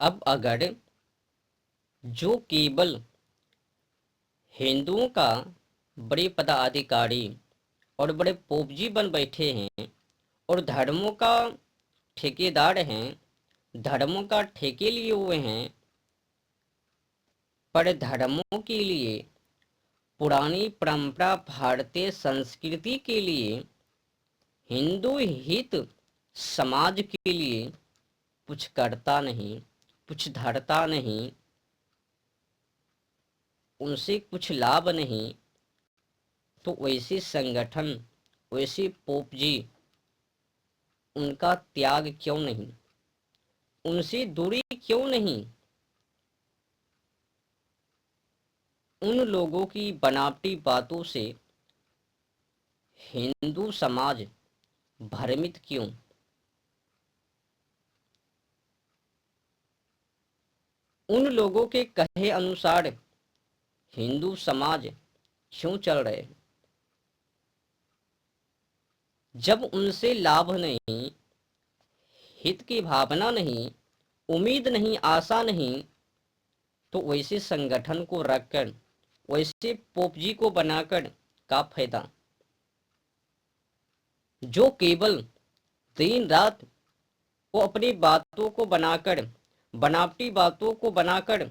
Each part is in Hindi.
अब अगर जो केवल हिंदुओं का बड़े पदाधिकारी और बड़े पोपजी बन बैठे हैं और धर्मों का ठेकेदार हैं, धर्मों का ठेके लिए हुए हैं, पर धर्मों के लिए, पुरानी परंपरा भारतीय संस्कृति के लिए, हिंदू हित समाज के लिए कुछ करता नहीं, कुछ धरता नहीं, उनसे कुछ लाभ नहीं, तो वैसे संगठन, वैसे पोप जी, उनका त्याग क्यों नहीं, उनसे दूरी क्यों नहीं? उन लोगों की बनावटी बातों से हिंदू समाज भ्रमित क्यों? उन लोगों के कहे अनुसार हिंदू समाज क्यों चल रहे हैं? जब उनसे लाभ नहीं, हित की भावना नहीं, उम्मीद नहीं, आशा नहीं, तो वैसे संगठन को रखकर, वैसे पोप जी को बनाकर का फायदा? जो केवल दिन रात वो अपनी बातों को बनाकर, बनावटी बातों को बनाकर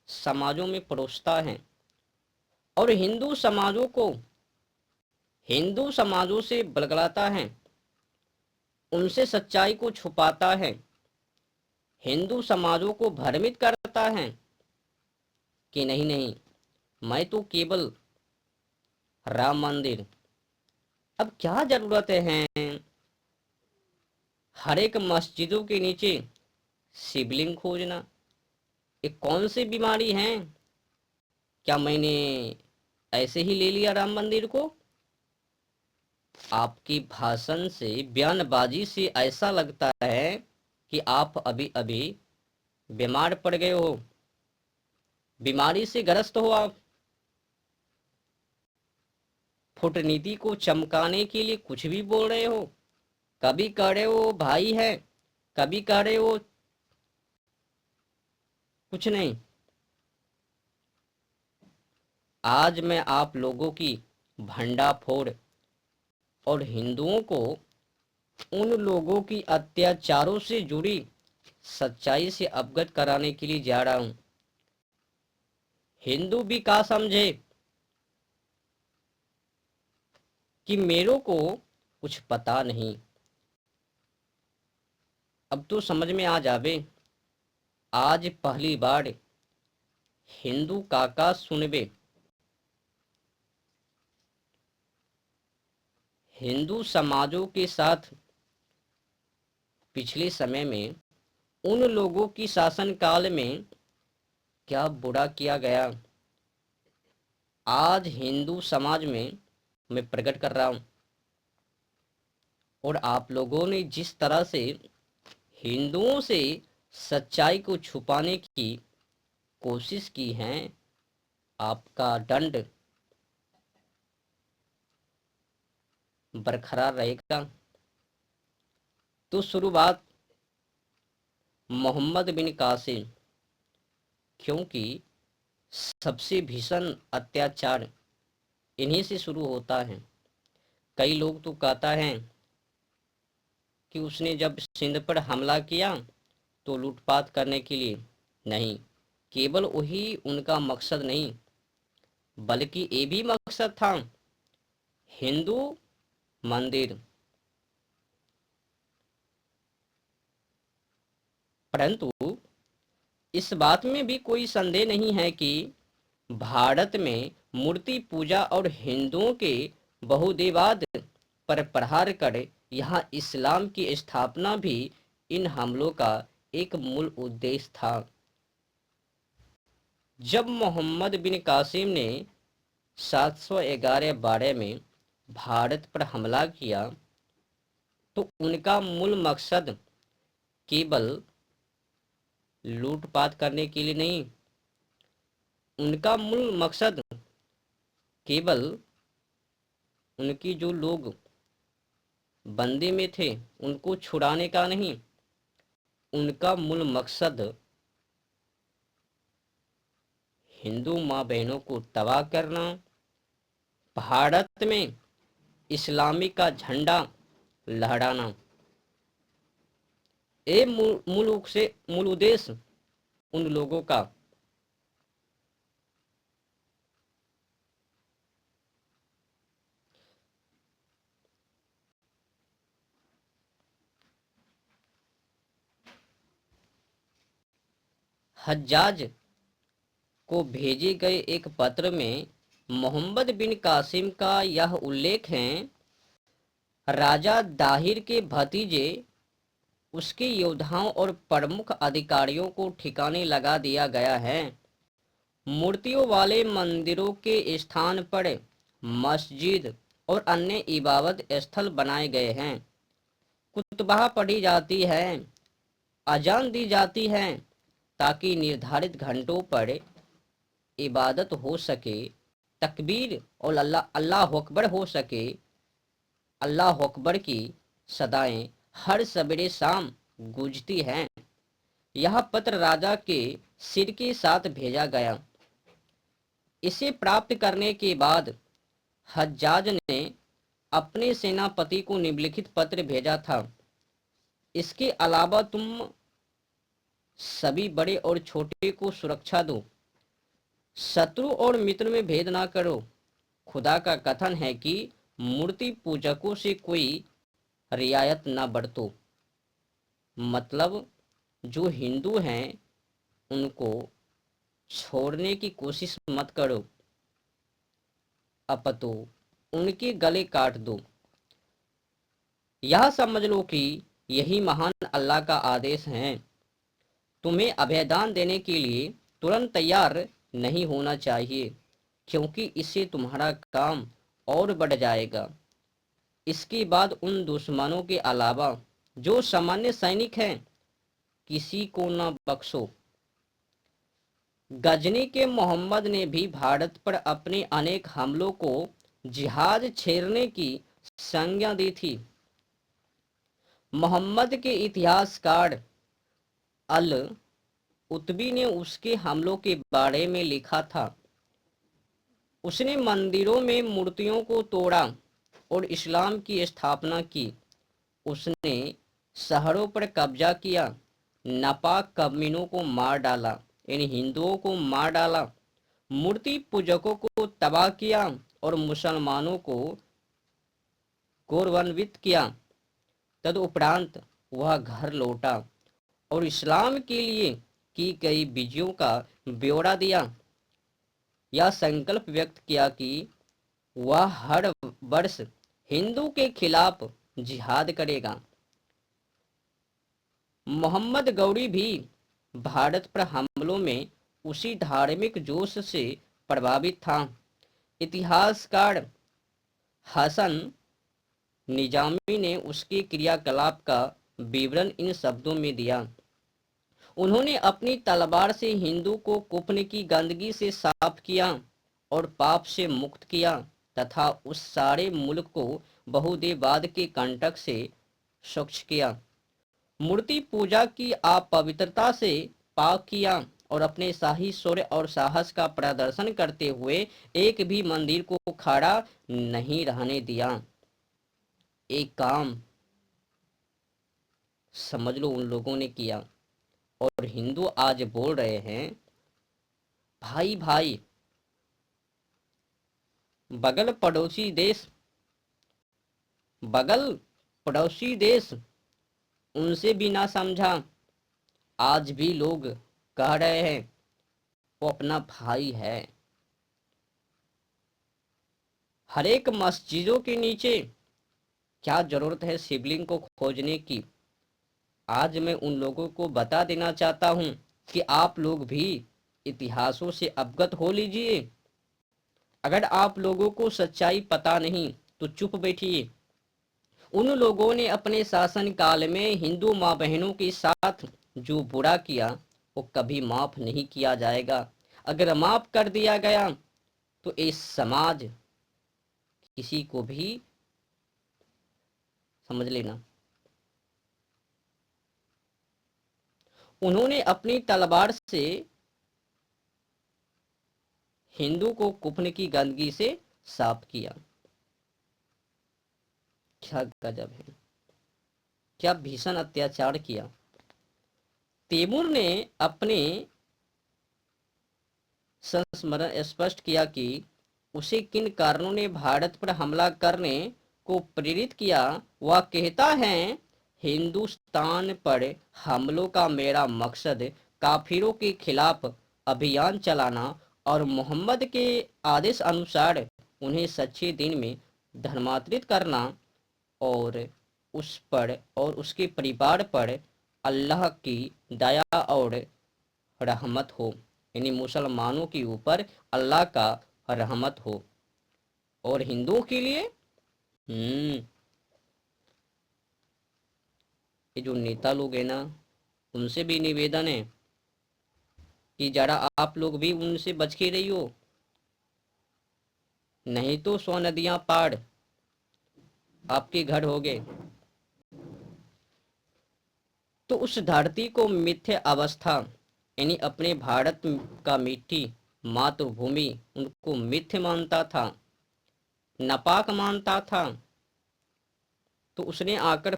समाजों में परोसता है और हिंदू समाजों से बलगलाता है, उनसे सच्चाई को छुपाता है, हिंदू समाजों को भ्रमित करता है कि नहीं नहीं, मैं तो केवल राम मंदिर। अब क्या जरूरत है हर एक मस्जिदों के नीचे शिवलिंग खोजना? ये कौन सी बीमारी है? क्या मैंने ऐसे ही ले लिया राम मंदिर को? आपकी भाषण से, बयानबाजी से ऐसा लगता है कि आप अभी अभी बीमार पड़ गए हो, बीमारी से ग्रस्त हो आप। फुटनीति को चमकाने के लिए कुछ भी बोल रहे हो, कभी कह रहे हो भाई है, कभी कह रहे हो कुछ नहीं। आज मैं आप लोगों की भंडाफोड़ और हिंदुओं को उन लोगों की अत्याचारों से जुड़ी सच्चाई से अवगत कराने के लिए जा रहा हूं। हिंदू भी का समझे कि मेरे को कुछ पता नहीं। अब तो समझ में आ जावे, आज पहली बार हिंदू काका सुनबे। हिंदू समाजों के साथ पिछले समय में उन लोगों की शासन काल में क्या बुरा किया गया, आज हिंदू समाज में मैं प्रकट कर रहा हूं। और आप लोगों ने जिस तरह से हिंदुओं से सच्चाई को छुपाने की कोशिश की है, आपका दंड बरकरार रहेगा। तो शुरुआत मोहम्मद बिन कासिम, क्योंकि सबसे भीषण अत्याचार इन्हीं से शुरू होता है। कई लोग तो कहता है कि उसने जब सिंध पर हमला किया तो लूटपाट करने के लिए, नहीं, केवल वही उनका मकसद नहीं, बल्कि ये भी मकसद था हिंदू मंदिर। परंतु इस बात में भी कोई संदेह नहीं है कि भारत में मूर्ति पूजा और हिंदुओं के बहुदेवाद पर प्रहार कर यहाँ इस्लाम की स्थापना भी इन हमलों का एक मूल उद्देश्य था। जब मोहम्मद बिन कासिम ने 711-12 में भारत पर हमला किया तो उनका मूल मकसद केवल लूटपाट करने के लिए नहीं, उनका मूल मकसद केवल उनकी जो लोग बंदी में थे उनको छुड़ाने का नहीं, उनका मूल मकसद हिंदू माँ बहनों को तबाह करना, भारत में इस्लामी का झंडा लहराना, ये मूल उद्देश्य उन लोगों का। हज्जाज को भेजे गए एक पत्र में मोहम्मद बिन कासिम का यह उल्लेख है, राजा दाहिर के भतीजे उसके योद्धाओं और प्रमुख अधिकारियों को ठिकाने लगा दिया गया है। मूर्तियों वाले मंदिरों के स्थान पर मस्जिद और अन्य इबादत स्थल बनाए गए हैं। कुतबा पढ़ी जाती है, अजान दी जाती है, ताकि निर्धारित घंटों पर इबादत हो सके, तकबीर और अल्लाह अकबर हो सके। अल्लाह अकबर की सदाएं हर सवेरे शाम गूंजती हैं। यह पत्र राजा के सिर के साथ भेजा गया। इसे प्राप्त करने के बाद हज्जाज ने अपने सेनापति को निम्नलिखित पत्र भेजा था, इसके अलावा तुम सभी बड़े और छोटे को सुरक्षा दो, शत्रु और मित्र में भेद ना करो। खुदा का कथन है कि मूर्ति पूजकों से कोई रियायत ना बरतो, मतलब जो हिंदू हैं उनको छोड़ने की कोशिश मत करो, अपितु उनके गले काट दो। यह समझ लो कि यही महान अल्लाह का आदेश है। तुम्हें अभयदान देने के लिए तुरंत तैयार नहीं होना चाहिए, क्योंकि इससे तुम्हारा काम और बढ़ जाएगा। इसके बाद उन दुश्मनों के अलावा जो सामान्य सैनिक हैं, किसी को न बख्शो। गजनी के मोहम्मद ने भी भारत पर अपने अनेक हमलों को जिहाद छेड़ने की संज्ञा दी थी। मोहम्मद के इतिहासकार अल उतबी ने उसके हमलों के बारे में लिखा था। उसने मंदिरों में मूर्तियों को तोड़ा और इस्लाम की स्थापना की। उसने शहरों पर कब्जा किया, नापाक कमीनों को मार डाला, इन हिंदुओं को मार डाला, मूर्ति पूजकों को तबाह किया और मुसलमानों को गौरवान्वित किया। तदुपरांत वह घर लौटा और इस्लाम के लिए की गई विजयों का ब्यौरा दिया। यह संकल्प व्यक्त किया कि वह हर वर्ष हिंदू के खिलाफ जिहाद करेगा। मोहम्मद गौरी भी भारत पर हमलों में उसी धार्मिक जोश से प्रभावित था। इतिहासकार हसन निजामी ने उसके क्रियाकलाप का विवरण इन शब्दों में दिया। उन्होंने अपनी तलवार से हिंदू को कुफर की गंदगी से साफ किया और पाप से मुक्त किया तथा उस सारे मुल्क को बहुदेववाद के कंटक से स्वच्छ किया। मूर्ति पूजा की अपवित्रता से पाक किया और अपने शाही शौर्य और साहस का प्रदर्शन करते हुए एक भी मंदिर को खड़ा नहीं रहने दिया। एक काम समझ लो उन लोगों ने किया, और हिंदू आज बोल रहे हैं, भाई भाई बगल पड़ोसी देश उनसे भी ना समझा। आज भी लोग कह रहे हैं वो अपना भाई है। हर एक मस्जिदों के नीचे क्या जरूरत है शिवलिंग को खोजने की। आज मैं उन लोगों को बता देना चाहता हूं कि आप लोग भी इतिहासों से अवगत हो लीजिए। अगर आप लोगों को सच्चाई पता नहीं तो चुप बैठिए। उन लोगों ने अपने शासन काल में हिंदू माँ बहनों के साथ जो बुरा किया वो कभी माफ नहीं किया जाएगा। अगर माफ कर दिया गया तो इस समाज किसी को भी समझ लेना। उन्होंने अपनी तलवार से हिंदू को कुफन की गंदगी से साफ किया। क्या गजब है, क्या भीषण अत्याचार किया। तैमूर ने अपने संस्मरण स्पष्ट किया कि उसे किन कारणों ने भारत पर हमला करने को प्रेरित किया। वह कहता है, हिंदुस्तान पर हमलों का मेरा मकसद काफिरों के खिलाफ अभियान चलाना और मोहम्मद के आदेश अनुसार उन्हें सच्चे दिन में धर्मांतरित करना और उस पर और उसके परिवार पर अल्लाह की दया और रहमत हो, यानी मुसलमानों के ऊपर अल्लाह का रहमत हो। और हिंदुओं के लिए ये जो नेता लोग हैं ना, उनसे भी निवेदन है कि जरा आप लोग भी उनसे बच के रहियो, नहीं तो 100 नदियां पार आपके घर हो गए। तो उस धरती को मिथ्या अवस्था, यानी अपने भारत का मिट्टी मातृभूमि उनको मिथ्य मानता था, नापाक मानता था। तो उसने आकर,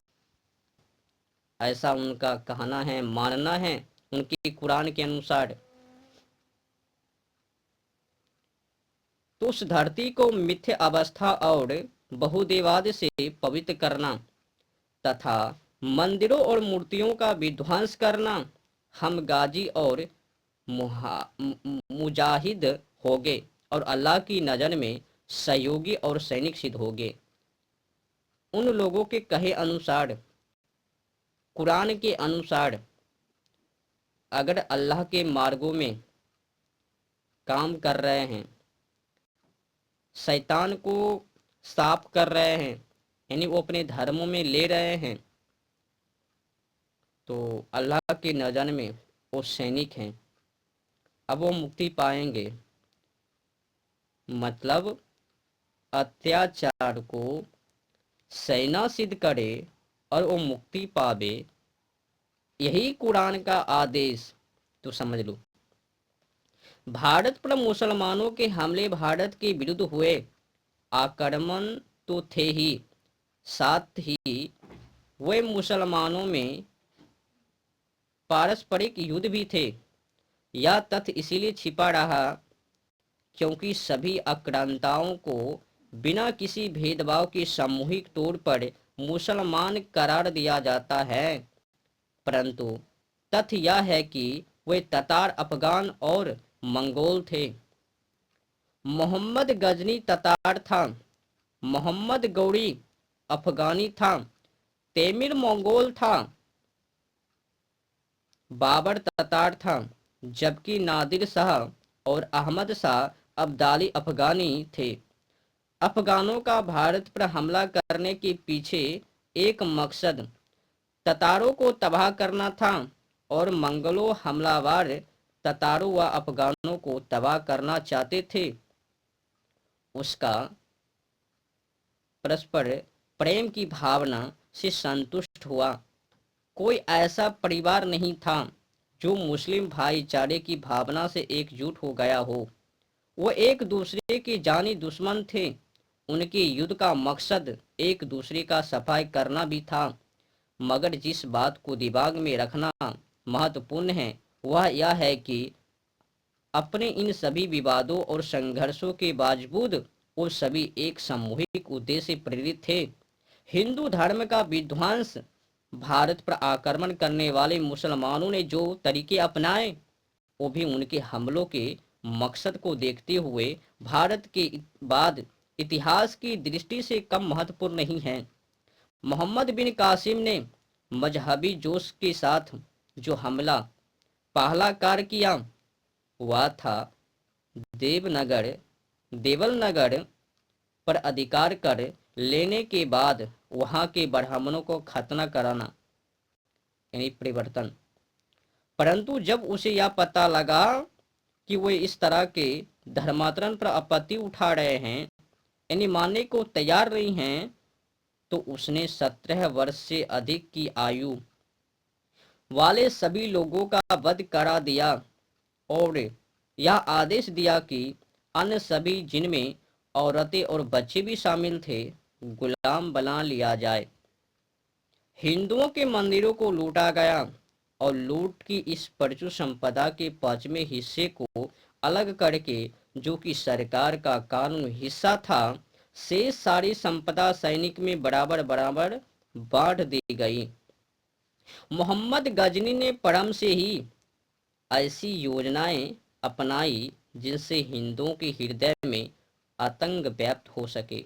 ऐसा उनका कहना है, मानना है उनके कुरान के अनुसार, तो उस धरती को मिथ्या अवस्था और बहुदेवाद से पवित्र करना तथा मंदिरों और मूर्तियों का विध्वंस करना, हम गाजी और मुजाहिद हो गए और अल्लाह की नज़र में सहयोगी और सैनिक सिद्ध हो गए। उन लोगों के कहे अनुसार, कुरान के अनुसार, अगर अल्लाह के मार्गों में काम कर रहे हैं, शैतान को साफ कर रहे हैं, यानी वो अपने धर्मों में ले रहे हैं, तो अल्लाह की नज़र में वो सैनिक हैं, अब वो मुक्ति पाएंगे। मतलब अत्याचार को सेना सिद्ध करे और वो मुक्ति पावे, यही कुरान का आदेश। तो समझ लो, भारत पर मुसलमानों के हमले भारत के विरुद्ध हुए आक्रमण तो थे ही, साथ ही वे मुसलमानों में पारस्परिक युद्ध भी थे। यह तथ्य इसीलिए छिपा रहा क्योंकि सभी आक्रांताओं को बिना किसी भेदभाव के सामूहिक तौर पर मुसलमान करार दिया जाता है, परंतु तथ्य यह है कि वे ततार, अफगान और मंगोल थे। मोहम्मद गजनी ततार था, मोहम्मद गौरी अफगानी था, तैमूर मंगोल था, बाबर ततार था, जबकि नादिर शाह और अहमद शाह अब्दाली अफगानी थे। अफगानों का भारत पर हमला करने के पीछे एक मकसद ततारों को तबाह करना था और मंगलों हमलावर ततारों व अफगानों को तबाह करना चाहते थे। उसका परस्पर प्रेम की भावना से संतुष्ट हुआ। कोई ऐसा परिवार नहीं था जो मुस्लिम भाईचारे की भावना से एकजुट हो गया हो। वो एक दूसरे के जानी दुश्मन थे। उनके युद्ध का मकसद एक दूसरे का सफाई करना भी था, मगर जिस बात को दिमाग में रखना महत्वपूर्ण है वह यह है कि अपने इन सभी विवादों और संघर्षों के बावजूद वो सभी एक सामूहिक उद्देश्य से प्रेरित थे। हिंदू धर्म का विध्वंस, भारत पर आक्रमण करने वाले मुसलमानों ने जो तरीके अपनाए वो भी उनके हमलों के मकसद को देखते हुए भारत के बाद इतिहास की दृष्टि से कम महत्वपूर्ण नहीं है। मोहम्मद बिन कासिम ने मजहबी जोश के साथ जो हमला पहला कार्य किया वह था देवलनगर पर अधिकार कर लेने के बाद वहां के ब्राह्मणों को खतना कराना, यानी परिवर्तन। परंतु जब उसे यह पता लगा कि वे इस तरह के धर्मांतरण पर आपत्ति उठा रहे हैं, यानी मानने को तैयार नहीं हैं, तो उसने 17 वर्ष से अधिक की आयु वाले सभी लोगों का वध करा दिया और यह आदेश दिया कि अन्य सभी, जिनमें औरतें और बच्चे भी शामिल थे, गुलाम बना लिया जाए। हिंदुओं के मंदिरों को लूटा गया और लूट की इस प्रचुर संपदा के 5वें हिस्से को अलग करके, जो कि सरकार का कानून हिस्सा था, शेष सारी संपदा सैनिक में बराबर बराबर बांट दी गई। मोहम्मद गजनी ने परम से ही ऐसी योजनाएं अपनाई जिनसे हिंदुओं के हृदय में आतंक व्याप्त हो सके।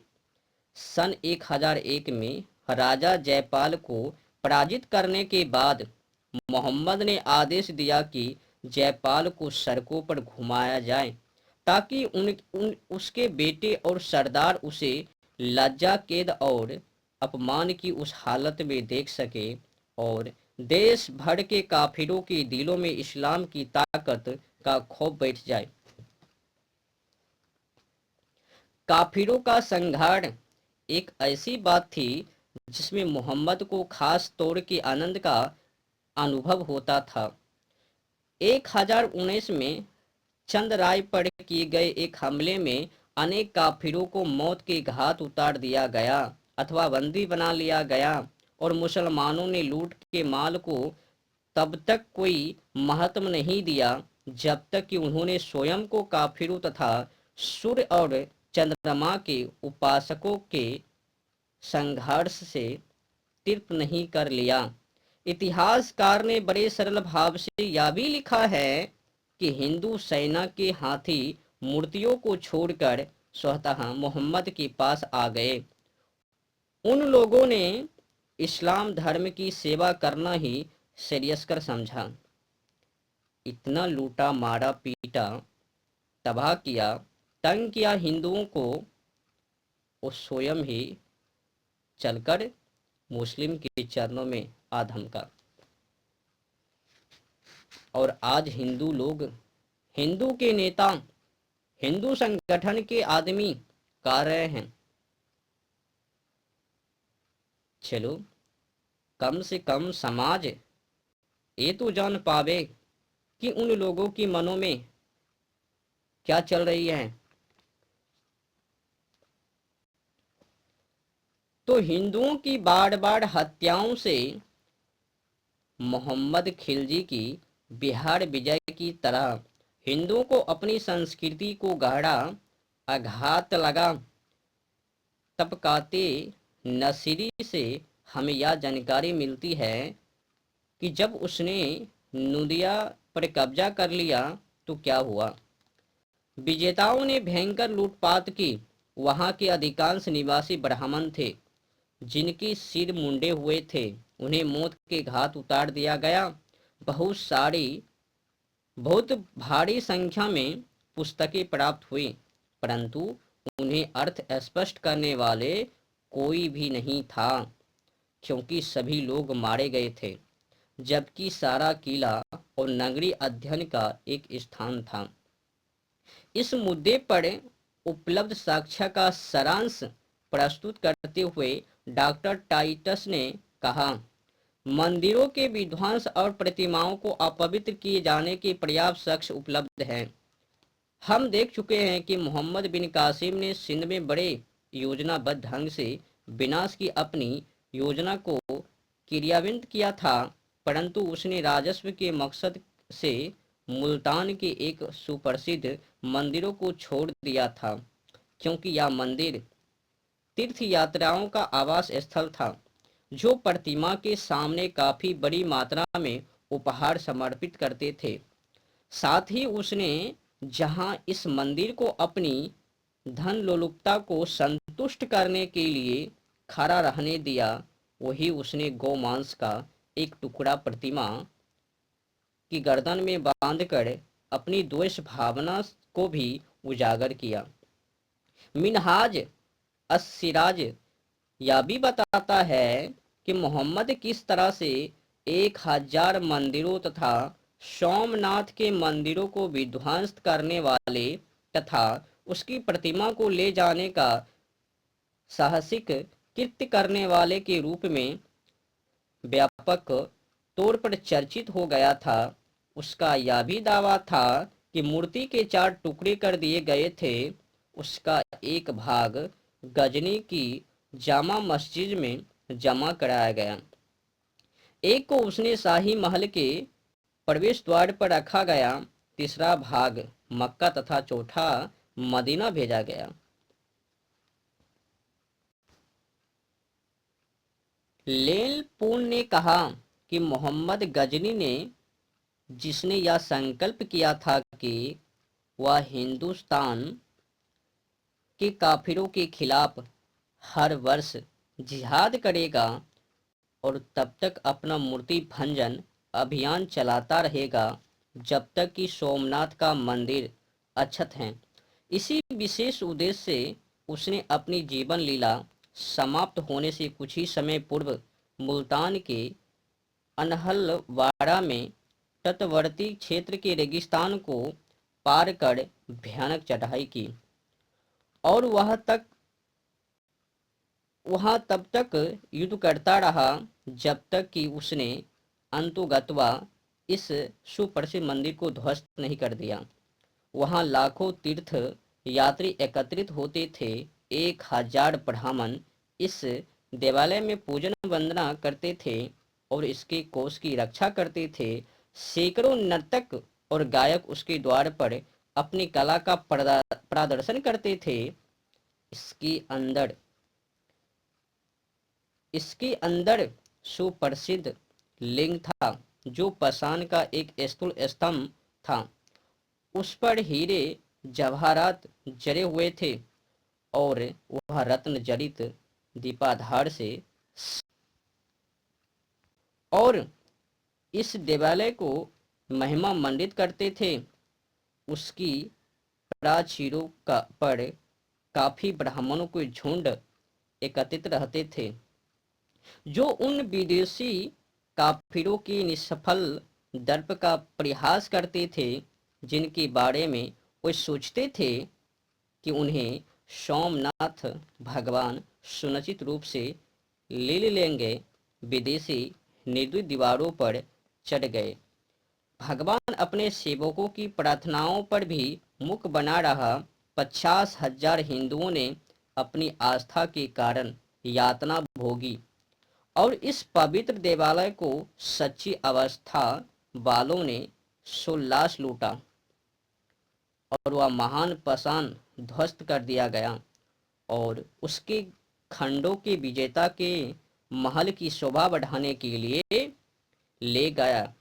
सन 1001 में राजा जयपाल को पराजित करने के बाद मोहम्मद ने आदेश दिया कि जयपाल को सड़कों पर घुमाया जाए, ताकि उसके बेटे और सरदार उसे लज्जा, कैद और अपमान की उस हालत में देख सके और देश भर के काफिरों के दिलों में इस्लाम की ताकत का खौफ बैठ जाए। काफिरों का संहार एक ऐसी बात थी जिसमें मोहम्मद को खास तौर के आनंद का अनुभव होता था। 1019 में चंद राय पर किए गए एक हमले में अनेक काफिरों को मौत के घाट उतार दिया गया अथवा बंदी बना लिया गया, और मुसलमानों ने लूट के माल को तब तक कोई महत्व नहीं दिया जब तक कि उन्होंने स्वयं को काफिरों तथा सूर्य और चंद्रमा के उपासकों के संघर्ष से तृप्त नहीं कर लिया। इतिहासकार ने बड़े सरल भाव से यह भी लिखा है कि हिंदू सेना के हाथी मूर्तियों को छोड़कर स्वतः मोहम्मद के पास आ गए। उन लोगों ने इस्लाम धर्म की सेवा करना ही श्रेयस्कर समझा। इतना लूटा, मारा, पीटा, तबाह किया, तंग किया हिंदुओं को, वो स्वयं ही चलकर मुस्लिम के चरणों में आ धमका। और आज हिंदू लोग, हिंदू के नेता, हिंदू संगठन के आदमी कह रहे हैं, चलो कम से कम समाज ये तो जान पावे कि उन लोगों की मनों में क्या चल रही है। तो हिंदुओं की बार बार हत्याओं से मोहम्मद खिलजी की बिहार विजय की तरह हिंदुओं को अपनी संस्कृति को गहरा आघात लगा। तबकाते नसीरी से हमें यह जानकारी मिलती है कि जब उसने नूदिया पर कब्जा कर लिया तो क्या हुआ। विजेताओं ने भयंकर लूटपाट की। वहां के अधिकांश निवासी ब्राह्मण थे जिनके सिर मुंडे हुए थे, उन्हें मौत के घाट उतार दिया गया। बहुत भारी संख्या में पुस्तकें प्राप्त हुई, परंतु उन्हें अर्थ स्पष्ट करने वाले कोई भी नहीं था, क्योंकि सभी लोग मारे गए थे, जबकि सारा किला और नगरी अध्ययन का एक स्थान था। इस मुद्दे पर उपलब्ध साक्ष्य का सारांश प्रस्तुत करते हुए डॉक्टर टाइटस ने कहा, मंदिरों के विध्वंस और प्रतिमाओं को अपवित्र किए जाने के पर्याप्त साक्ष्य उपलब्ध हैं। हम देख चुके हैं कि मोहम्मद बिन कासिम ने सिंध में बड़े योजनाबद्ध ढंग से विनाश की अपनी योजना को क्रियान्वित किया था, परंतु उसने राजस्व के मकसद से मुल्तान के एक सुप्रसिद्ध मंदिरों को छोड़ दिया था, क्योंकि यह मंदिर तीर्थ यात्राओं का आवास स्थल था, जो प्रतिमा के सामने काफी बड़ी मात्रा में उपहार समर्पित करते थे। साथ ही उसने जहां इस मंदिर को अपनी धन लोलुपता को संतुष्ट करने के लिए खड़ा रहने दिया, वही उसने गौमांस का एक टुकड़ा प्रतिमा की गर्दन में बांधकर अपनी द्वेष भावना को भी उजागर किया। मिनहाज अस-सिराज यह भी बताता है कि मोहम्मद किस तरह से 1000 मंदिरों तथा सोमनाथ के मंदिरों को विध्वंस करने वाले तथा उसकी प्रतिमा को ले जाने का साहसिक कृत्य करने वाले के रूप में व्यापक तौर पर चर्चित हो गया था। उसका यह भी दावा था कि मूर्ति के 4 टुकड़े कर दिए गए थे, उसका एक भाग गजनी की जामा मस्जिद में जमा कराया गया। एक को उसने शाही महल के प्रवेश द्वार पर रखा गया, तीसरा भाग मक्का तथा चौथा मदीना भेजा गया। लेल पून ने कहा कि मोहम्मद गजनी ने, जिसने यह संकल्प किया था कि वह हिंदुस्तान के काफिरों के खिलाफ हर वर्ष जिहाद करेगा और तब तक अपना मूर्ति भंजन अभियान चलाता रहेगा जब तक कि सोमनाथ का मंदिर अक्षत है। इसी विशेष उद्देश्य से उसने अपनी जीवन लीला समाप्त होने से कुछ ही समय पूर्व मुल्तान के अनहलवाड़ा में तटवर्ती क्षेत्र के रेगिस्तान को पार कर भयानक चढ़ाई की और वहां तब तक युद्ध करता रहा जब तक कि उसने अंतुगत्वा इस सुप्रसिद्ध मंदिर को ध्वस्त नहीं कर दिया। वहां लाखों तीर्थ यात्री एकत्रित होते थे। 1000 ब्राह्मण इस देवालय में पूजन वंदना करते थे और इसके कोष की रक्षा करते थे। सैकड़ों नर्तक और गायक उसके द्वार पर अपनी कला का प्रदर्शन करते थे। इसके अंदर सुप्रसिद्ध लिंग था जो पाषाण का एक स्थूल स्तंभ था। उस पर हीरे जवाहरात जड़े हुए थे और वह रत्न जड़ित दीपाधार से। और इस देवालय को महिमा मंडित करते थे। उसकी प्राचीरों पर काफी ब्राह्मणों के झुंड एकत्रित रहते थे जो उन विदेशी काफिरों की निष्फल दर्प का परिहास करते थे, जिनके बारे में वे सोचते थे कि उन्हें सोमनाथ भगवान सुनिश्चित रूप से ले लेंगे। विदेशी निर्दयी दीवारों पर चढ़ गए। भगवान अपने सेवकों की प्रार्थनाओं पर भी मुख बना रहा। 50,000 हिंदुओं ने अपनी आस्था के कारण यातना भोगी और इस पवित्र देवालय को सच्ची अवस्था वालों ने सोल्लास लूटा और वह महान पाषाण ध्वस्त कर दिया गया और उसके खंडों के विजेता के महल की शोभा बढ़ाने के लिए ले गया।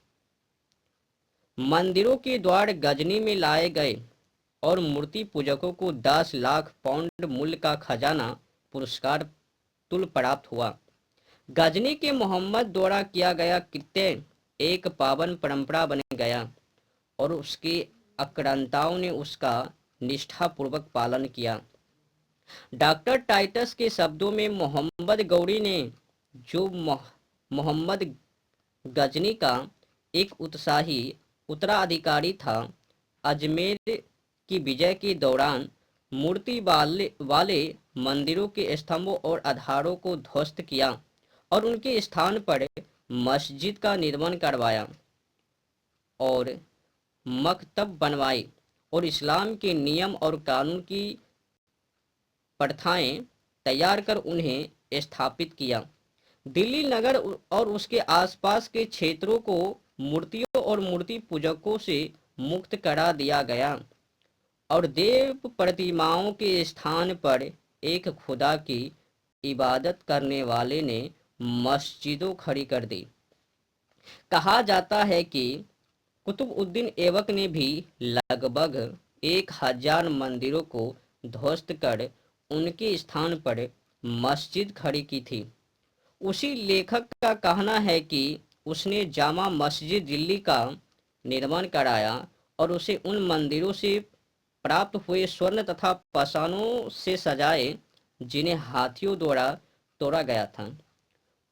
मंदिरों के द्वार गजनी में लाए गए और मूर्ति पूजकों को 10 लाख पाउंड मूल्य का खजाना पुरस्कार तुल्य प्राप्त हुआ। गजनी के मोहम्मद द्वारा किया गया कृत्य एक पावन परंपरा बन गया और उसके आक्रांताओं ने उसका निष्ठापूर्वक पालन किया। डॉक्टर टाइटस के शब्दों में मोहम्मद गौरी ने, जो मोहम्मद गजनी का एक उत्साही उत्तराधिकारी था, अजमेर की विजय के दौरान मूर्ति वाले मंदिरों के स्तंभों और आधारों को ध्वस्त किया और उनके स्थान पर मस्जिद का निर्माण करवाया और मकतब बनवाए और इस्लाम के नियम और कानून की प्रथाएं तैयार कर उन्हें स्थापित किया। दिल्ली नगर और उसके आसपास के क्षेत्रों को मूर्तियों और मूर्ति पूजकों से मुक्त करा दिया गया और देव प्रतिमाओं के स्थान पर एक खुदा की इबादत करने वाले ने मस्जिदों खड़ी कर दी। कहा जाता है कि कुतुबउद्दीन ऐबक ने भी लगभग 1000 मंदिरों को ध्वस्त कर उनके स्थान पर मस्जिद खड़ी की थी। उसी लेखक का कहना है कि उसने जामा मस्जिद दिल्ली का निर्माण कराया और उसे उन मंदिरों से प्राप्त हुए स्वर्ण तथा पाषाणों से सजाए जिन्हें हाथियों द्वारा तोड़ा गया था।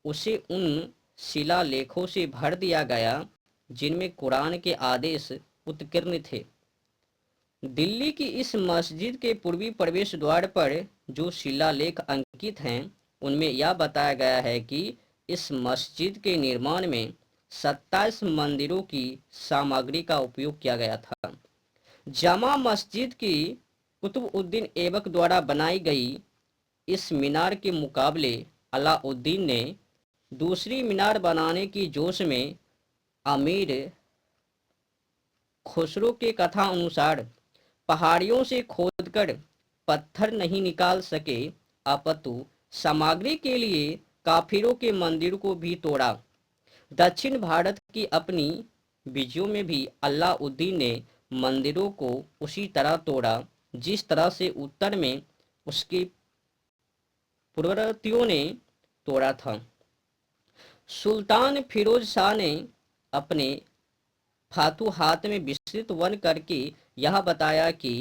उसे उन शिलालेखों से भर दिया गया जिनमें कुरान के आदेश उत्कीर्ण थे। दिल्ली की इस मस्जिद के पूर्वी प्रवेश द्वार पर जो शिलालेख अंकित हैं, उनमें यह बताया गया है कि इस मस्जिद के निर्माण में 27 मंदिरों की सामग्री का उपयोग किया गया था। जामा मस्जिद की कुतुबउद्दीन ऐबक द्वारा बनाई गई इस मीनार के मुकाबले अलाउद्दीन ने दूसरी मीनार बनाने की जोश में अमीर खुसरो के कथा अनुसार पहाड़ियों से खोदकर पत्थर नहीं निकाल सके, अपितु सामग्री के लिए काफिरों के मंदिर को भी तोड़ा। दक्षिण भारत की अपनी विजयों में भी अलाउद्दीन ने मंदिरों को उसी तरह तोड़ा जिस तरह से उत्तर में उसके पूर्ववर्तियों ने तोड़ा था। सुल्तान फिरोज शाह ने अपने फातूहात में विस्तृत वर्णन करके यह बताया कि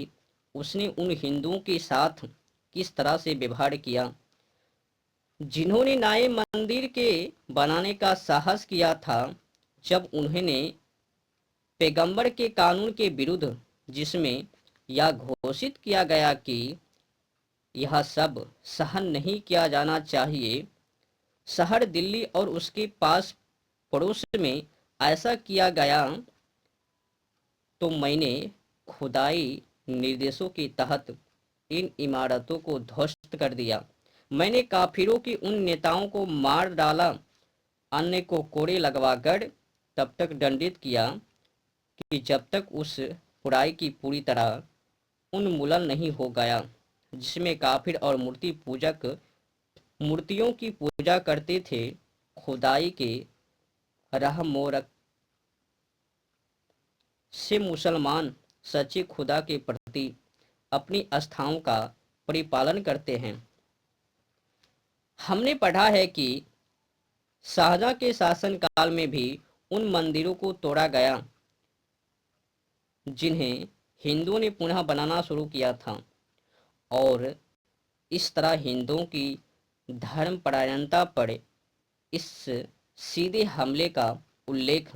उसने उन हिंदुओं के साथ किस तरह से व्यवहार किया जिन्होंने नए मंदिर के बनाने का साहस किया था, जब उन्होंने पैगंबर के कानून के विरुद्ध, जिसमें यह घोषित किया गया कि यह सब सहन नहीं किया जाना चाहिए, शहर दिल्ली और उसके पास पड़ोस में ऐसा किया गया, तो मैंने खुदाई निर्देशों के तहत इन इमारतों को ध्वस्त कर दिया। मैंने काफिरों के उन नेताओं को मार डाला, अन्य को कोड़े लगवाकर तब तक दंडित किया कि जब तक उस बुराई की पूरी तरह उन्मूलन नहीं हो गया जिसमें काफिर और मूर्ति पूजक मूर्तियों की पूजा करते थे। खुदाई के रहमोरक से मुसलमान सच्चे खुदा के प्रति अपनी आस्थाओं का परिपालन करते हैं। हमने पढ़ा है कि शाहजहां के शासनकाल में भी उन मंदिरों को तोड़ा गया जिन्हें हिंदुओं ने पुनः बनाना शुरू किया था, और इस तरह हिंदुओं की धर्मपरायणता पर इस सीधे हमले का उल्लेख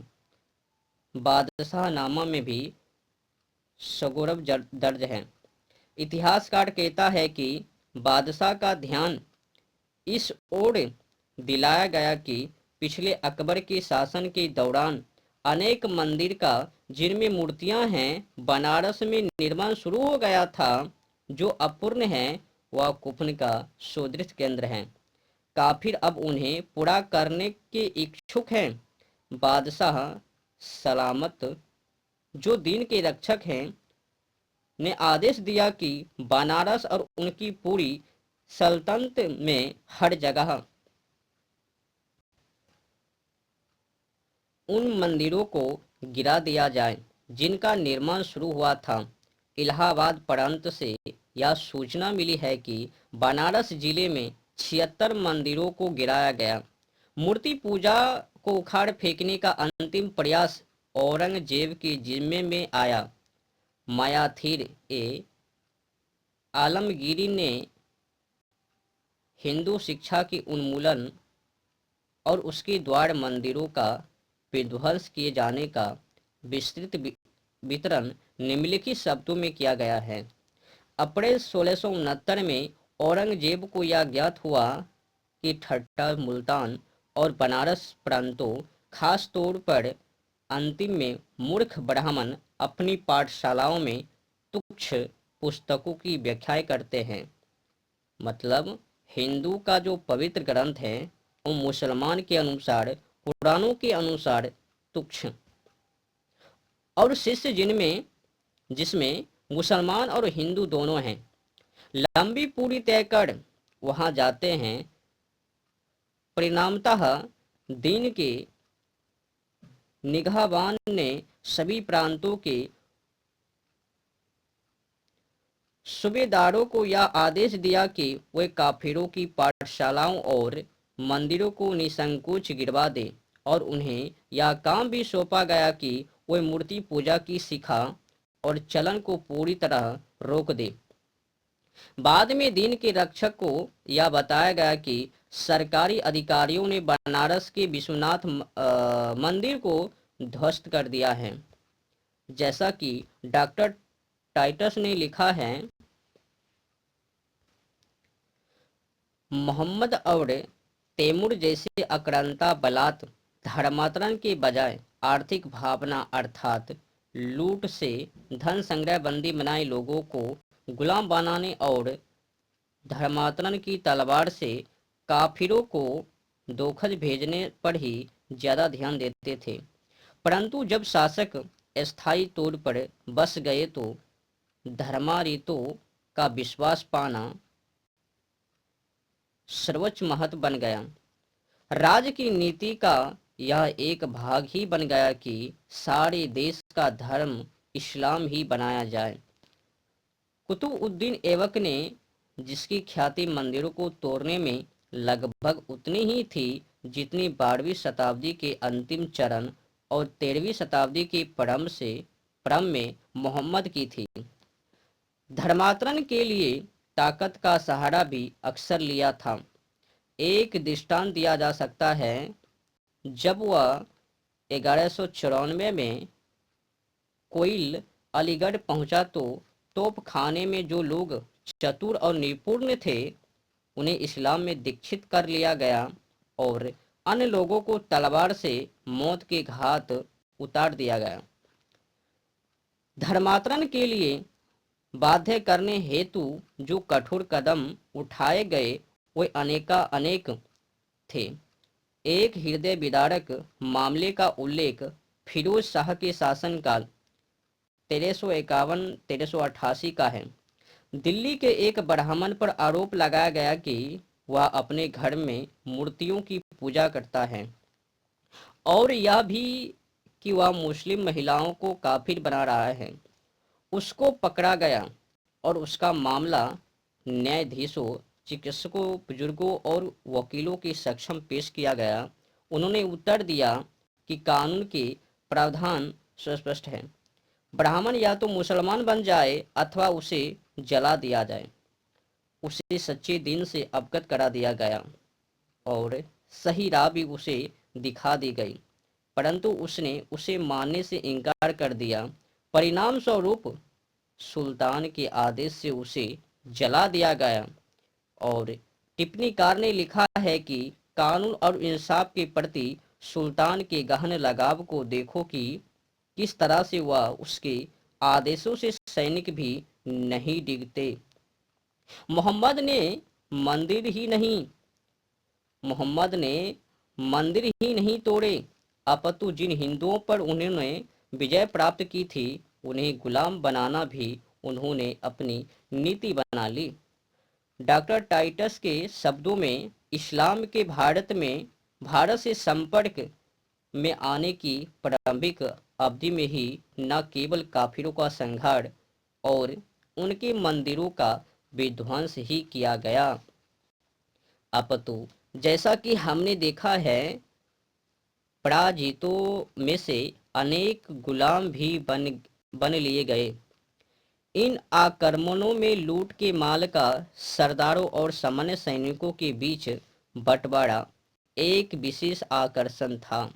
बादशाहनामा में भी सगौरव दर्ज है। इतिहासकार कहता है कि बादशाह का ध्यान इस ओर दिलाया गया कि पिछले अकबर के शासन के दौरान अनेक मंदिर का, जिनमें मूर्तियां हैं, बनारस में निर्माण शुरू हो गया था, जो अपूर्ण है वह कुफन का सुदृढ़ केंद्र है। काफिर अब उन्हें पूरा करने के इच्छुक हैं। बादशाह सलामत, जो दीन के रक्षक हैं, ने आदेश दिया कि बनारस और उनकी पूरी सल्तनत में हर जगह उन मंदिरों को गिरा दिया जाए जिनका निर्माण शुरू हुआ था। इलाहाबाद प्रांत से यह सूचना मिली है कि बनारस जिले में 76 मंदिरों को गिराया गया। मूर्ति पूजा को उखाड़ फेंकने का अंतिम प्रयास औरंगजेब के जिम्मे में आया। मायाथिर ए आलमगीरी ने हिंदू शिक्षा के उन्मूलन और उसके द्वार मंदिरों का विध्वंस किए जाने का विस्तृत वितरण निम्नलिखित शब्दों में किया गया है। अप्रैल 1669 में औरंगजेब को यह ज्ञात हुआ कि ठट्टा, मुल्तान और बनारस प्रांतों, खास तौर पर अंतिम में मूर्ख ब्राह्मण अपनी पाठशालाओं में तुच्छ पुस्तकों की व्याख्याएं करते हैं। मतलब हिंदू का जो पवित्र ग्रंथ है वो मुसलमान के अनुसार, पुराणों के अनुसार तुच्छ, और शिष्य जिसमें मुसलमान और हिंदू दोनों हैं, लंबी पूरी तय कर वहां जाते हैं। परिणामतः दीन के निगाहबान ने सभी प्रांतों के सूबेदारों को यह आदेश दिया कि वे काफिरों की पाठशालाओं और मंदिरों को निसंकोच गिरवा दें, और उन्हें यह काम भी सौंपा गया कि वे मूर्ति पूजा की शिखा और चलन को पूरी तरह रोक दें। बाद में दीन के रक्षक को यह बताया गया कि सरकारी अधिकारियों ने बनारस के विश्वनाथ मंदिर को ध्वस्त कर दिया है। जैसा कि डॉक्टर टाइटस ने लिखा है, मोहम्मद और तैमूर जैसे आक्रांता बलात् धर्मांतरण के बजाय आर्थिक भावना अर्थात लूट से धन संग्रह बंदी बनाए लोगों को गुलाम बनाने और धर्मांतरण की तलवार से काफिरों को दोखज भेजने पर ही ज्यादा ध्यान देते थे। परंतु जब शासक स्थायी तौर पर बस गए तो धर्मारीतों का विश्वास पाना सर्वोच्च महत्व बन गया। राज्य की नीति का यह एक भाग ही बन गया कि सारे देश का धर्म इस्लाम ही बनाया जाए। कुतुबुद्दीन ऐबक ने, जिसकी ख्याति मंदिरों को तोड़ने में लगभग उतनी ही थी जितनी 12वीं शताब्दी के अंतिम चरण और 13वीं शताब्दी के प्रारंभ में मोहम्मद की थी, धर्मांतरण के लिए ताकत का सहारा भी अक्सर लिया था। एक दृष्टांत दिया जा सकता है। जब वह 1194 में कोइल अलीगढ़ पहुंचा तो तोप खाने में जो लोग चतुर और निपुण थे उन्हें इस्लाम में दीक्षित कर लिया गया और अन्य लोगों को तलवार से मौत के घाट उतार दिया गया। धर्मांतरण के लिए बाध्य करने हेतु जो कठोर कदम उठाए गए वे अनेक थे। एक हृदय विदारक मामले का उल्लेख फिरोज शाह के शासनकाल 1351-1388 का है। दिल्ली के एक ब्राह्मण पर आरोप लगाया गया कि वह अपने घर में मूर्तियों की पूजा करता है और यह भी कि वह मुस्लिम महिलाओं को काफिर बना रहा है। उसको पकड़ा गया और उसका मामला न्यायाधीशों, चिकित्सकों, बुजुर्गों और वकीलों के समक्ष पेश किया गया। उन्होंने उत्तर दिया कि कानून के प्रावधान सुस्पष्ट है, ब्राह्मण या तो मुसलमान बन जाए अथवा उसे जला दिया जाए। उसे सच्चे दिन से अवगत करा दिया गया और सही राह भी उसे दिखा दी गई, परंतु उसने उसे मानने से इनकार कर दिया। परिणाम स्वरूप सुल्तान के आदेश से उसे जला दिया गया। और टिप्पणीकार ने लिखा है कि कानून और इंसाफ के प्रति सुल्तान के गहन लगाव को देखो कि किस तरह से वह उसके आदेशों से सैनिक भी नहीं डिगते। मोहम्मद ने मंदिर ही नहीं तोड़े, अपितु जिन हिंदुओं पर उन्होंने विजय प्राप्त की थी उन्हें गुलाम बनाना भी उन्होंने अपनी नीति बना ली। डॉक्टर टाइटस के शब्दों में इस्लाम के भारत से संपर्क में आने की प्रारंभिक अवधि में ही न केवल काफिरों का संहार और उनके मंदिरों का विध्वंस ही किया गया, अपितु जैसा कि हमने देखा है पराजितों में से अनेक गुलाम भी बन लिए गए। इन आक्रमणों में लूट के माल का सरदारों और सामान्य सैनिकों के बीच बंटवारा एक विशेष आकर्षण था।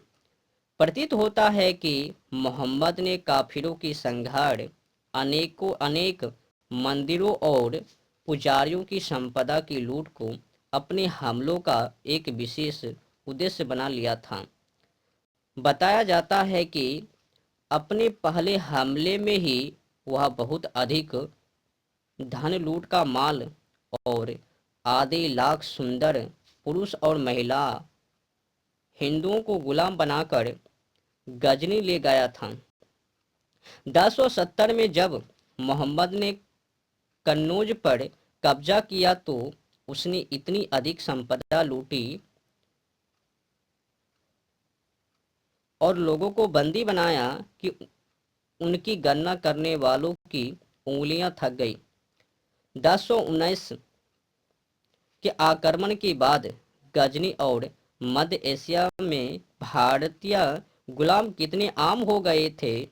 प्रतीत होता है कि मोहम्मद ने काफिरों की संहार, अनेक मंदिरों और पुजारियों की संपदा की लूट को अपने हमलों का एक विशेष उद्देश्य बना लिया था। बताया जाता है कि अपने पहले हमले में ही वह बहुत अधिक धन लूट का माल और आधे लाख सुंदर पुरुष और महिला हिंदुओं को गुलाम बनाकर गजनी ले गया था। 1070 में जब मोहम्मद ने कन्नौज पर कब्जा किया तो उसने इतनी अधिक संपदा लूटी और लोगों को बंदी बनाया कि उनकी गणना करने वालों की उंगलियां थक गई। 1019 के आक्रमण के बाद गजनी और मध्य एशिया में भारतीय गुलाम कितने आम हो गए थे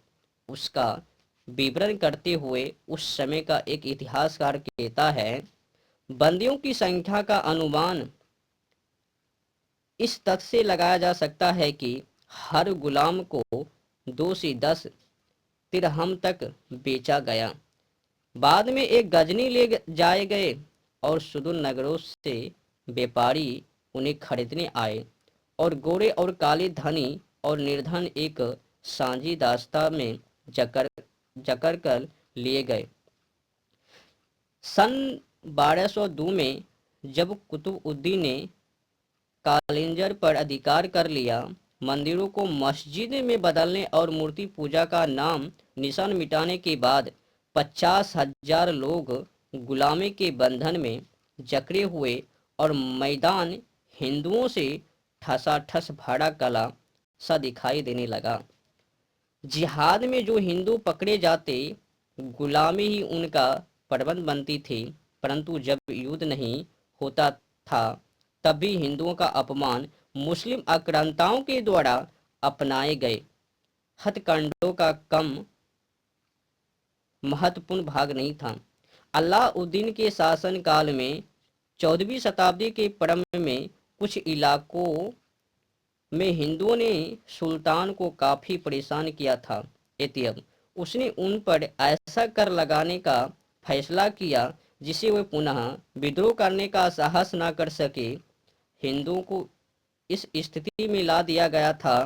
उसका विवरण करते हुए उस समय का एक इतिहासकार कहता है, बंदियों की संख्या का अनुमान इस तथ्य से लगाया जा सकता है कि हर गुलाम को 2 से 10 तिरहम तक बेचा गया। बाद में एक गजनी ले जाए गए और सुदूर नगरों से व्यापारी उन्हें खरीदने आए और गोरे और काले धनी और निर्धन एक साझी दास्ता में जकर जकर कर लिए गए। सन 1202 में जब कुतुबुद्दीन ने कालिंजर पर अधिकार कर लिया, मंदिरों को मस्जिद में बदलने और मूर्ति पूजा का नाम निशान मिटाने के बाद 50,000 लोग गुलामी के बंधन में जकड़े हुए और मैदान हिंदुओं से ठसाठस भाड़ा कला सा दिखाई देने लगा। जिहाद में जो हिंदू पकड़े जाते, गुलामी ही उनका प्रबंध बनती थी, परंतु जब युद्ध नहीं होता था तब भी हिंदुओं का अपमान मुस्लिम आक्रांताओं के द्वारा अपनाए गए हथकंडों का कम महत्वपूर्ण भाग नहीं था। अलाउद्दीन के शासन काल में 14वीं शताब्दी के प्रारंभ में कुछ इलाकों में हिंदुओं ने सुल्तान को काफी परेशान किया था। एतियब उसने उन पर ऐसा कर लगाने का फैसला किया जिसे वे पुनः विद्रोह करने का साहस न कर सके। हिंदुओं को इस स्थिति में ला दिया गया था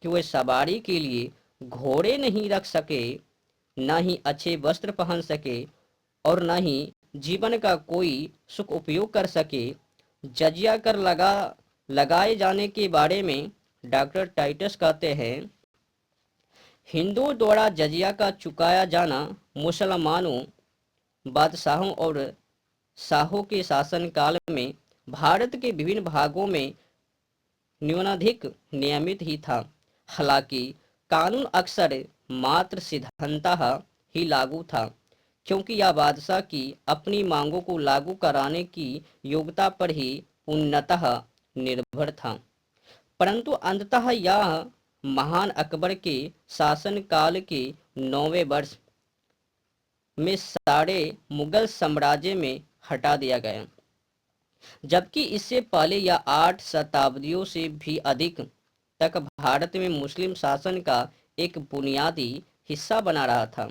कि वे सवारी के लिए घोड़े नहीं रख सके, न ही अच्छे वस्त्र पहन सके और न ही जीवन का कोई सुख उपयोग कर सके। जजिया कर लगाए जाने के बारे में डॉक्टर टाइटस कहते हैं, हिंदुओं द्वारा जजिया का चुकाया जाना मुसलमानों, बादशाहों और शाहों के शासनकाल में भारत के विभिन्न भागों में न्यूनाधिक नियमित ही था। हालांकि कानून अक्सर मात्र सिद्धांतः ही लागू था, क्योंकि यह बादशाह की अपनी मांगों को लागू कराने की योग्यता पर ही पूर्णतः निर्भर था। परंतु अंततः यह महान अकबर के शासनकाल के 9वें वर्ष में सारे मुगल साम्राज्य में हटा दिया गया, जबकि इससे पहले यह 8 शताब्दियों से भी अधिक तक भारत में मुस्लिम शासन का एक बुनियादी हिस्सा बना रहा था।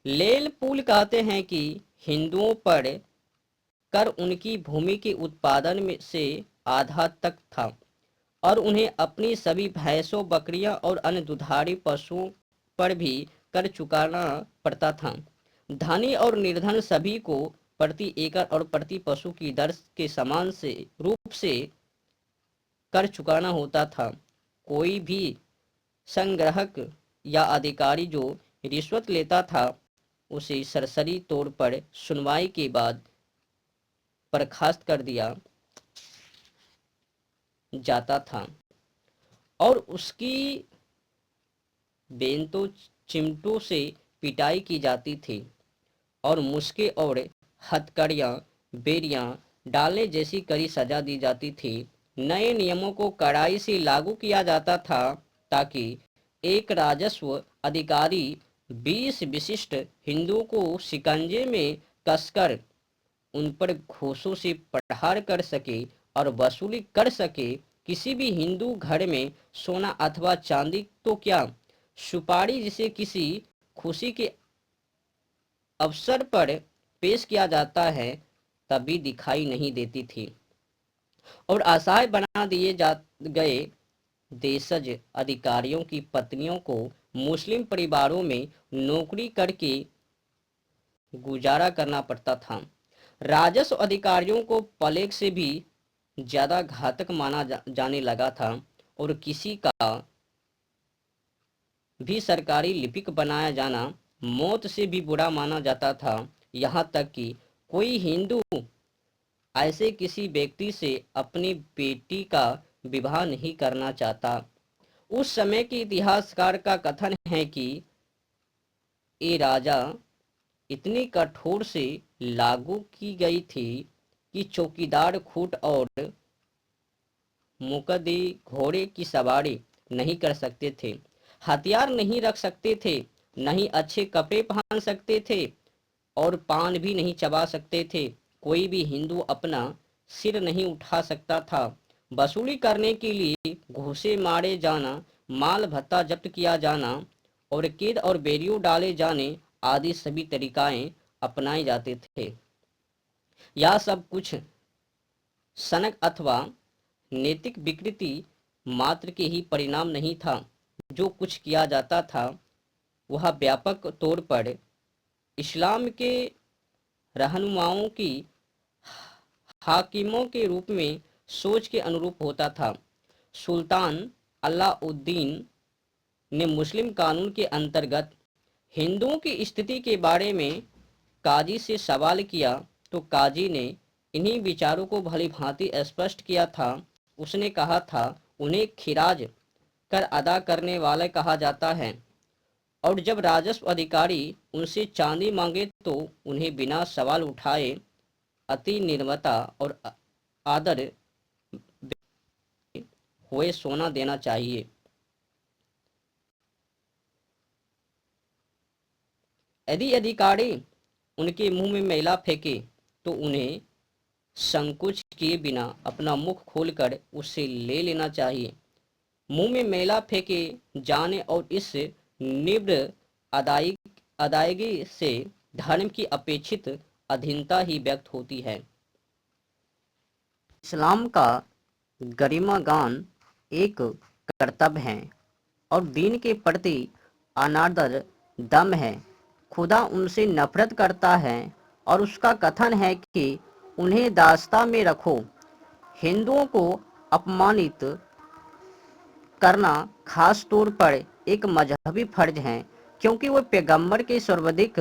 लेल पुल कहते हैं कि हिंदुओं पर कर उनकी भूमि के उत्पादन में से आधा तक था और उन्हें अपनी सभी भैंसों, बकरियां और अन्य दुधारू पशुओं पर भी कर चुकाना पड़ता था। धनी और निर्धन सभी को प्रति एकड़ और प्रति पशु की दर के समान से रूप से कर चुकाना होता था। कोई भी संग्राहक या अधिकारी जो रिश्वत लेता था उसे सरसरी तौर पर सुनवाई के बाद बर्खास्त कर दिया जाता था और उसकी बेंतों चिमटों से पिटाई की जाती थी और मुश्के और हथकड़ियाँ, बेड़ियाँ डालने जैसी कड़ी सजा दी जाती थी। नए नियमों को कड़ाई से लागू किया जाता था ताकि एक राजस्व अधिकारी 20 विशिष्ट हिंदुओं को शिकंजे में कसकर उन पर घूसों से प्रहार कर सके और वसूली कर सके। किसी भी हिंदू घर में सोना अथवा चांदी तो क्या, सुपारी जिसे किसी खुशी के अवसर पर पेश किया जाता है तभी दिखाई नहीं देती थी और असहाय बना दिए जा गए देशज अधिकारियों की पत्नियों को मुस्लिम परिवारों में नौकरी करके गुजारा करना पड़ता था। राजस्व अधिकारियों को प्लेग से भी ज्यादा घातक माना जाने लगा था और किसी का भी सरकारी लिपिक बनाया जाना मौत से भी बुरा माना जाता था। यहाँ तक कि कोई हिंदू ऐसे किसी व्यक्ति से अपनी बेटी का विवाह नहीं करना चाहता। उस समय के इतिहासकार का कथन है कि ये राजा इतनी कठोर से लागू की गई थी कि चौकीदार खूंट और मुकद्दे घोड़े की सवारी नहीं कर सकते थे, हथियार नहीं रख सकते थे, नहीं अच्छे कपड़े पहन सकते थे और पान भी नहीं चबा सकते थे। कोई भी हिंदू अपना सिर नहीं उठा सकता था। वसूली करने के लिए घूसे मारे जाना, माल भत्ता जब्त किया जाना और कैद और बैरियों डाले जाने आदि सभी तरीकाएं अपनाए जाते थे। यह सब कुछ सनक अथवा नैतिक विकृति मात्र के ही परिणाम नहीं था। जो कुछ किया जाता था वह व्यापक तौर पर इस्लाम के रहनुमाओं की हाकिमों के रूप में सोच के अनुरूप होता था। सुल्तान अलाउद्दीन ने मुस्लिम कानून के अंतर्गत हिंदुओं की स्थिति के बारे में काजी से सवाल किया तो काजी ने इन्हीं विचारों को भली भांति स्पष्ट किया था। उसने कहा था, उन्हें खिराज कर अदा करने वाले कहा जाता है और जब राजस्व अधिकारी उनसे चांदी मांगे तो उन्हें बिना सवाल उठाए अति निर्ममता और आदर हुए सोना देना चाहिए। यदि अधिकारी उनके मुंह में मैला फेंके तो उन्हें संकोच किए बिना अपना मुख खोलकर उससे ले लेना चाहिए। मुंह में मैला फेंके जाने और इस निब्र अदायगी से धर्म की अपेक्षित अधीनता ही व्यक्त होती है। इस्लाम का गरिमागान एक कर्तव्य है और दीन के प्रति अनादर दम है। खुदा उनसे नफरत करता है और उसका कथन है कि उन्हें दास्ता में रखो। हिंदुओं को अपमानित करना खास तौर पर एक मजहबी फर्ज है क्योंकि वो पैगंबर के सर्वाधिक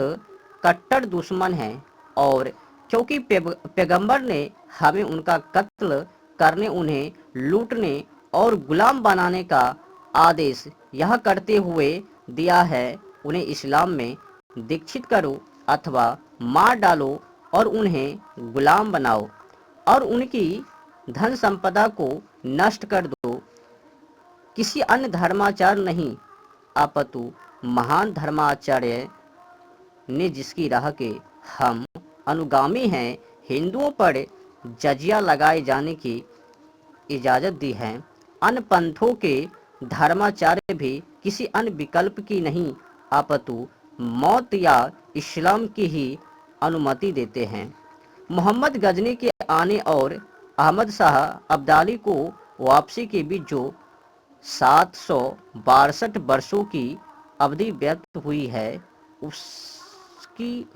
कट्टर दुश्मन हैं और क्योंकि पैगंबर ने हमें उनका कत्ल करने, उन्हें लूटने और गुलाम बनाने का आदेश यह करते हुए दिया है, उन्हें इस्लाम में दीक्षित करो अथवा मार डालो और उन्हें गुलाम बनाओ और उनकी धन संपदा को नष्ट कर दो। किसी अन्य धर्माचार नहीं अपितु महान धर्माचार्य ने जिसकी राह के हम अनुगामी हैं, हिंदुओं पर जजिया लगाए जाने की इजाज़त दी है। अन्य पंथों के धर्माचार्य भी किसी अन्य विकल्प की नहीं अपितु मौत या इस्लाम की ही अनुमति देते हैं। मोहम्मद गजनी के आने और अहमद शाह अब्दाली को वापसी के बीच जो 762 वर्षों की अवधि व्यक्त हुई है, उसकी